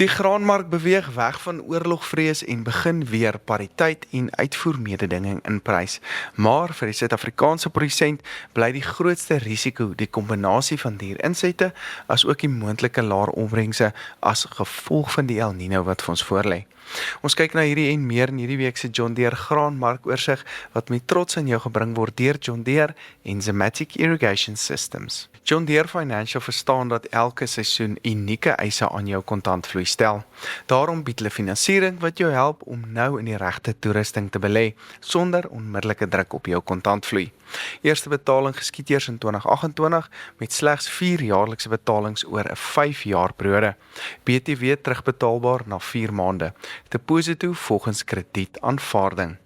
Die graanmark beweeg weg van oorlogvrees en begin weer pariteit en uitvoermededinging in prys. Maar vir die Suid-Afrikaanse produsent bly die grootste risiko die kombinasie van dierinsette as ook die moontlike laer opbrengse as gevolg van die El Nino wat vir ons voorlê. Ons kyk na hierdie en meer in hierdie week se John Deere graanmarkoorsig wat met trots aan jou gebring word deur John Deere en Zematic Irrigation Systems. John Deere Financial verstaan dat elke seisoen unieke eise aan jou kontantvloei stel. Daarom bied hulle finansiering wat jou help om nou in die regte toerusting te belê sonder onmiddellike druk op jou kontantvloei. Eerste betaling geskied eers in 2028 met slegs 4 jaarlikse betalings oor 'n 5 jaar periode. BTW terugbetaalbaar na 4 maande. Deposito volgens kredietaanvaarding.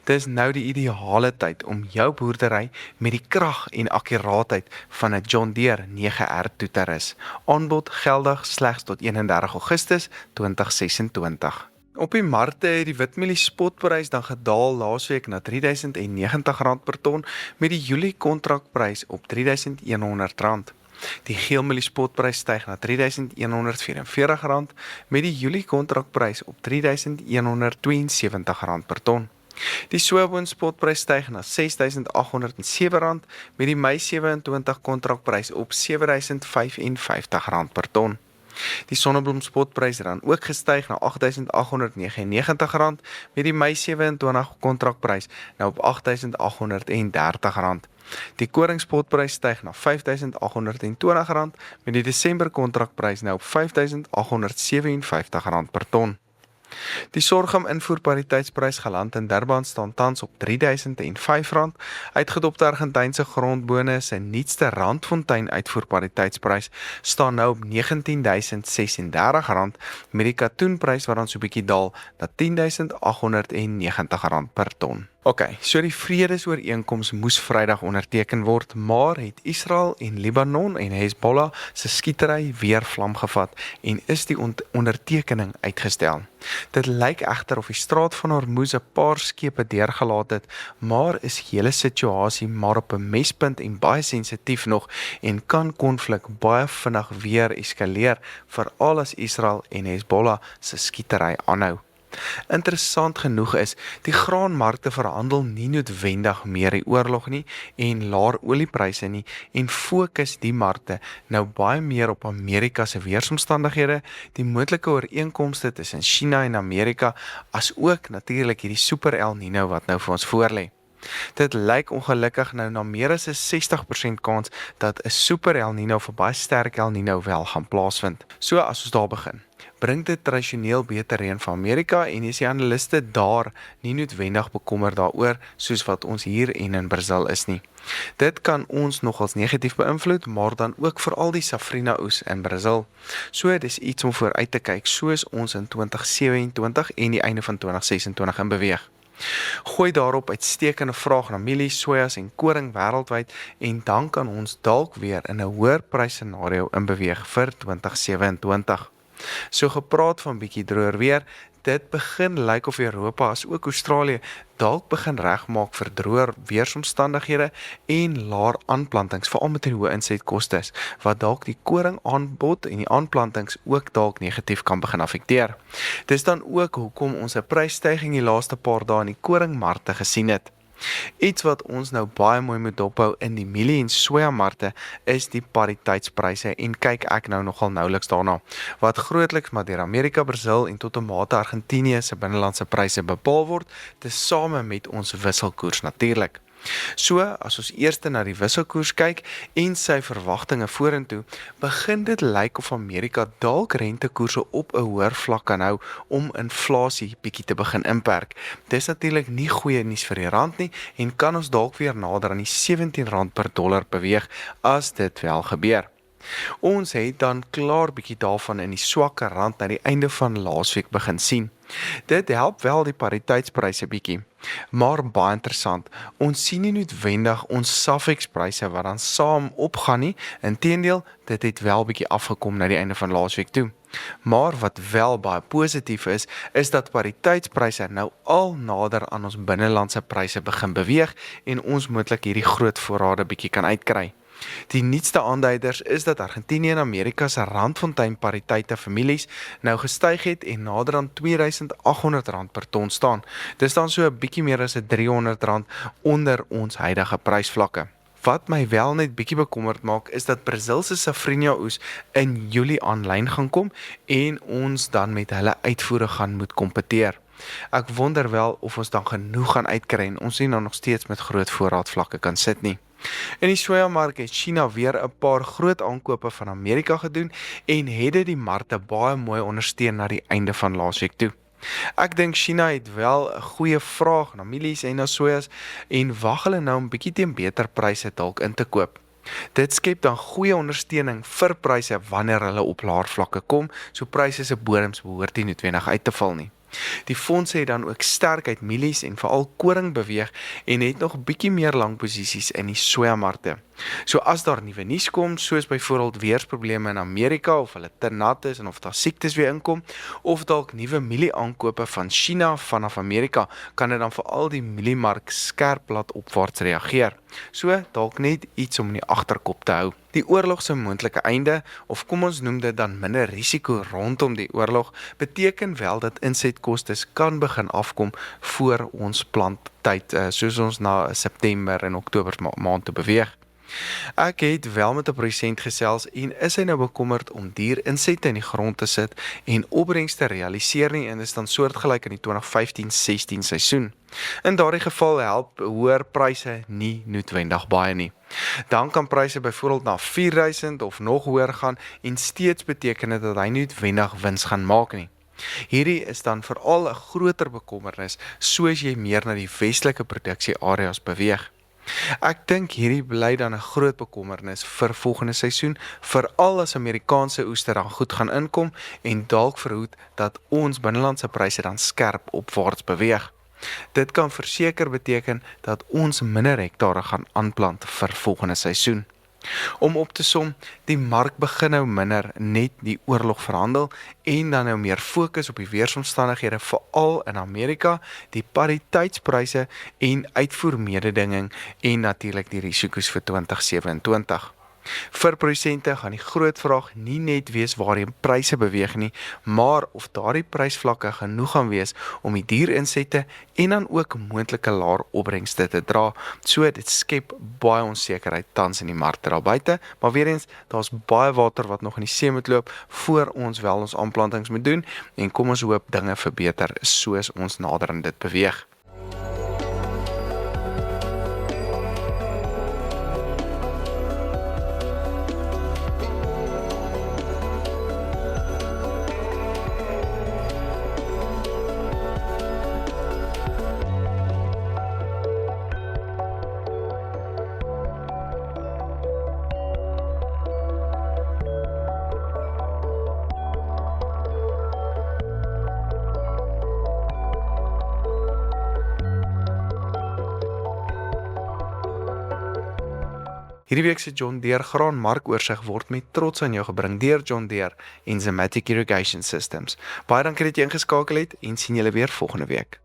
Dit is nou die ideale tyd om jou boerdery met die krag en akkuraatheid van 'n John Deere 9R toe te rus. Aanbod geldig slegs tot 31 Augustus 2026. Op die markte het die witmielie spotprys dan gedaal laasweek na R3090 per ton met die Julie kontrakprys op R3100. Die geelmielie spotprys styg na R3144 met die Julie kontrakprys op R3172 per ton. Die sojaboon spotprys styg na R6807 met die Mei 27 kontrakprys op R7055 per ton. Die sonneblom spotprys het dan ook gestyg na R8899 met die Mei 27 kontrakprys nou op R8830. Die koringspotprys styg na R5820 met die Desember kontrakprys nou op R5857 per ton. Die sorghum invoerpariteitsprys geland in Durban staan tans op R3005. Uitgedopte Argentynse grondbone se nuutste Randfontein uitvoerpariteitsprys staan nou op R19036 met die katoenprys wat dan so 'n bietjie daal na R10890 per ton. So die vredesooreenkoms moes Vrydag onderteken word, maar het Israel en Libanon en Hezbollah se skietery weer vlam gevat en is die ondertekening uitgestel. Dit lyk egter of die straat van Hormuz 'n paar skepe deurgelaat het, maar is die hele situasie maar op 'n mespunt en baie sensitief nog en kan konflik baie vinnig weer eskaleer, veral as Israel en Hezbollah se skietery aanhou. Interessant genoeg is, die graanmarkte verhandel nie noodwendig meer die oorlog nie en laer oliepryse nie en fokus die markte nou baie meer op Amerika se weeromstandighede, die moontlike ooreenkomste tussen China en Amerika, as ook natuurlik hierdie super El Nino wat nou vir ons voorlê. Dit lyk ongelukkig nou na meer as 'n 60% kans dat 'n super El Nino of 'n baie sterk El Nino wel gaan plaasvind. So as ons daar begin, bring dit tradisioneel beter reën van Amerika en is die analiste daar nie noodwendig bekommer daaroor soos wat ons hier en in Brazil is nie. Dit kan ons nogals negatief beïnvloed, maar dan ook veral die safrina oes in Brazil. So dis iets om vooruit te kyk soos ons in 2027 en die einde van 2026 in beweeg. Gooi daarop uitstekende vraag na mielies, sojas en koring wêreldwyd en dan kan ons dalk weer in 'n hoër prysscenario inbeweeg vir 2027. So gepraat van bietjie droër weer, dit begin lyk of Europa as ook Australië dalk begin regmaak vir droër weeromstandighede en laer aanplantings, veral met die hoë insetkostes, wat dalk die koring aanbod en die aanplantings ook dalk negatief kan begin affekteer. Dis dan ook hoekom ons 'n prysstyging die laaste paar dae in die koringmarkte gesien het. Iets wat ons nou baie mooi moet dophou in die mielie en sojamarkte is die pariteitspryse en kyk ek nou nogal nouliks daarna, wat grootliks maar deur Amerika, Brazil en tot 'n mate Argentinië se binnelandse pryse bepaal word, tesame met ons wisselkoers natuurlik. So, as ons eers na die wisselkoers kyk en sy verwagtinge vorentoe, begin dit lyk of Amerika dalk rentekoerse op 'n hoër vlak kan hou om inflasie bietjie te begin inperk. Dis natuurlik nie goeie nuus vir die rand nie en kan ons dalk weer nader aan die R17 per dollar beweeg as dit wel gebeur. Ons het dan klaar bietjie daarvan in die swakke rand na die einde van laasweek begin sien. Dit help wel die pariteitspryse bietjie. Maar baie interessant, ons sien nie noodwendig ons SAFEX-pryse wat dan saam opgaan nie, inteendeel, dit het wel bietjie afgekom na die einde van laasweek toe. Maar wat wel baie positief is dat pariteitspryse nou al nader aan ons binnelandse pryse begin beweeg en ons moontlik hierdie groot voorrade bietjie kan uitkry. Die nuutste aanduiders is dat Argentinië en Amerika se randfontein pariteite vir mielies nou gestyg het en nader aan R2.800 per ton staan. Dis dan so 'n bietjie meer as R300 onder ons huidige prysvlakke. Wat my wel net bietjie bekommerd maak, is dat Brazil se Safrinha oes in Julie aanlyn gaan kom en ons dan met hulle uitvoere gaan moet kompeteer. Ek wonder wel of ons dan genoeg gaan uitkry en ons nie nou nog steeds met groot voorraadvlakke kan sit nie. In die sojamark het China weer 'n paar groot aankope van Amerika gedoen en het dit die markte baie mooi ondersteun na die einde van laasweek toe. Ek dink China het wel 'n goeie vraag na mielies en na sojas en wag hulle nou om bietjie teen beter pryse dalk in te koop. Dit skep dan goeie ondersteuning vir pryse wanneer hulle op laer vlakke kom, so pryse se bodems behoort nie noodwendig uit te val nie. Die fondse het dan ook sterk uit mielies en veral koring beweeg en het nog bietjie meer lang posisies in die sojamarkte. So as daar nuwe nuus kom, soos byvoorbeeld weersprobleme in Amerika of hulle te nat is en of daar siektes weer inkom, of dalk nuwe mielie aankope van China vanaf Amerika, kan dit dan veral die mieliemark skerp laat opwaarts reageer. So dalk net iets om in die agterkop te hou. Die oorlog se moontlike einde, of kom ons noem dit dan minder risiko rondom die oorlog, beteken wel dat insetkostes kan begin afkom voor ons planttyd, soos ons na September en Oktober maand te beweeg. Ek het wel met 'n produsent gesels en is hy nou bekommerd om dierinsette in die grond te sit en opbrengs te realiseer nie en is dan soortgelyk in die 2015-16 seisoen. In daardie geval help hoër pryse nie noodwendig baie nie. Dan kan pryse byvoorbeeld na 4000 of nog hoër gaan en steeds beteken dit dat hy nie noodwendig wins gaan maak nie. Hierdie is dan veral 'n groter bekommernis soos jy meer na die westelike produksieareas beweeg. Ek dink hierdie bly dan 'n groot bekommernis vir volgende seisoen, veral as Amerikaanse oester dan goed gaan inkom en dalk verhoed dat ons binnelandse pryse dan skerp opwaarts beweeg. Dit kan verseker beteken dat ons minder hektare gaan aanplant vir volgende seisoen. Om op te som, die mark begin nou minder net die oorlog verhandel en dan nou meer fokus op die weersomstandighede veral in Amerika, die pariteitspryse en uitvoermededinging en natuurlik die risiko's vir 2027. Vir produsente gaan die groot vraag nie net wees waarheen pryse beweeg nie, maar of daardie prysvlakke genoeg gaan wees om die dierinsette en dan ook moontlike laer opbrengste te dra. So dit skep baie onsekerheid tans in die markte daar buite, maar weer eens, daar's baie water wat nog in die see moet loop voor ons wel ons aanplantings moet doen en kom ons hoop dinge verbeter soos ons nader aan dit beweeg. Hierdie week se John Deere graan markoorsig word met trots aan jou gebring deur John Deere en Zematic Irrigation Systems. Baie dankie dat jy ingeskakel het en sien julle weer volgende week.